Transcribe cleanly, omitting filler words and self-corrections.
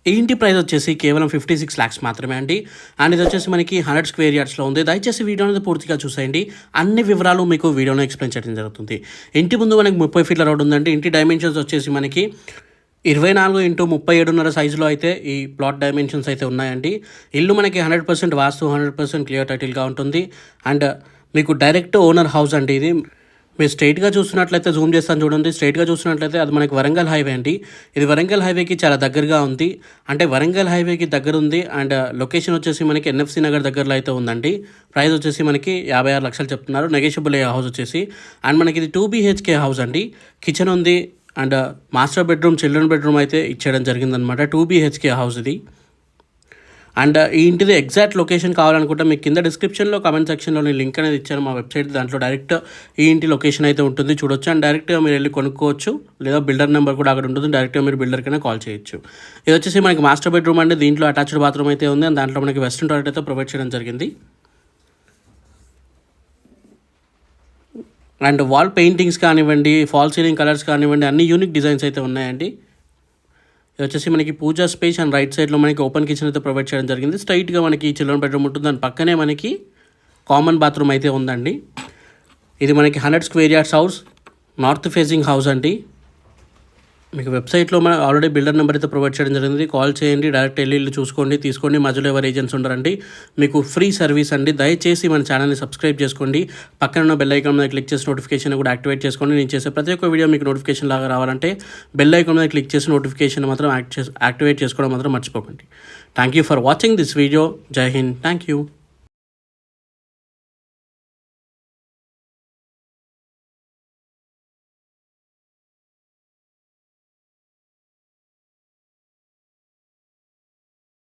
ఈ ఇంటి ప్రైస్ వచ్చేసి కేవలం 56 lakhs మాత్రమే అండి. అండ్ ఇది వచ్చేసి మనకి 100 square yardsలో ఉంది. దయచేసి వీడియో అనేది పూర్తిగా చూసేయండి. అన్ని వివరాలు మీకు వీడియోలో ఎక్స్ప్లెయిన్ చేయడం జరుగుతుంది. ఇంటి ముందు మనకి 30 feet రోడ్ ఉందండి. ఇంటి డైమెన్షన్స్ వచ్చేసి మనకి 24x37.5 సైజులో అయితే ఈ ప్లాట్ డైమెన్షన్స్ అయితే ఉన్నాయండి. ఇల్లు మనకి 100% వాస్తు, 100% క్లియర్ టైటిల్గా ఉంటుంది. అండ్ మీకు డైరెక్ట్ ఓనర్ హౌస్ అండి ఇది. మీరు స్ట్రైట్గా చూస్తున్నట్లయితే జూమ్ చేస్తాను చూడండి. స్ట్రైట్గా చూస్తున్నట్లయితే అది మనకి వరంగల్ హైవే అండి. ఇది వరంగల్ హైవేకి చాలా దగ్గరగా ఉంది. అంటే వరంగల్ హైవేకి దగ్గర ఉంది. అండ్ లొకేషన్ వచ్చేసి మనకి ఎన్ఎఫ్సి నగర్ దగ్గరలో అయితే ఉందండి. ప్రైస్ వచ్చేసి మనకి 56 లక్షలు చెప్తున్నారు. నెగోషియబుల్ హౌస్ వచ్చేసి. అండ్ మనకి ఇది 2 BHK హౌస్ అండి. కిచెన్ ఉంది. And master bedroom, children bedroom అయితే ఇచ్చేయడం జరిగిందనమాట. 2 BHK హౌస్ ఇది. అండ్ ఈ ఇంటిది ఎగ్జాక్ట్ లొకేషన్ కావాలనుకుంటే మీకు కింద డిస్క్రిప్షన్లో కామెంట్ సెక్షన్లో నేను లింక్ అనేది ఇచ్చాను మా వెబ్సైట్. దాంట్లో డైరెక్ట్ ఈ ఇంటి లొకేషన్ అయితే ఉంటుంది, చూడొచ్చు. అండ్ డైరెక్ట్గా మీరు వెళ్ళి కొనుక్కోవచ్చు, లేదా బిల్డర్ నెంబర్ కూడా అక్కడ ఉంటుంది. డైరెక్ట్గా మీరు బిల్డర్కైనా కాల్ చేయొచ్చు. ఇది వచ్చేసి మనకి మాస్టర్ బెడ్రూమ్ అండి. దీంట్లో అటాచ్డ్ బాత్రూమ్ అయితే ఉంది. అండ్ దాంట్లో మనకి వెస్ట్రన్ టాయిలెట్ అయితే ప్రొవైడ్ చేయడం జరిగింది. అండ్ వాల్ పెయింటింగ్స్ కానివ్వండి, ఫాల్ సీలింగ్ కలర్స్ కానివ్వండి, అన్ని యూనిక్ డిజైన్స్ అయితే ఉన్నాయండి. ఇది వచ్చేసి మనకి పూజా స్పేస్ అండ్ రైట్ సైడ్లో మనకి ఓపెన్ కిచెన్ అయితే ప్రొవైడ్ చేయడం జరిగింది. స్ట్రైట్గా మనకి చిల్డ్రన్ బెడ్రూమ్ ఉంటుంది. దాని పక్కనే మనకి కామన్ బాత్రూమ్ అయితే ఉందండి. ఇది మనకి 100 square yards house, north facing house అండి. మీకు వెబ్సైట్లో మన ఆల్రెడీ బిల్డర్ నెంబర్ అయితే ప్రొవైడ్ చేయడం జరిగింది. కాల్ చేయండి, డైరెక్ట్ వెళ్ళి ఇల్లు చూసుకోండి, తీసుకోండి. మధ్యలో ఎవరు ఏజెంట్స్ ఉండరండి. మీకు ఫ్రీ సర్వీస్ అండి. దయచేసి మన ఛానల్ని సబ్స్క్రైబ్ చేసుకోండి. పక్కన ఉన్న బెల్ ఐకాన్ మీద క్లిక్ చేసి నోటిఫికేషన్ కూడా యాక్టివేట్ చేసుకోండి. నేను చేసే ప్రతి ఒక్క వీడియో మీకు నోటిఫికేషన్ లాగా రావాలంటే బెల్ ఐకాన్ మీద క్లిక్ చేసి నోటిఫికేషన్ మాత్రం యాక్టివేట్ చేసుకోవడం మాత్రం మర్చిపోకండి. Thank you for watching this video. జై హింద్. Thank you.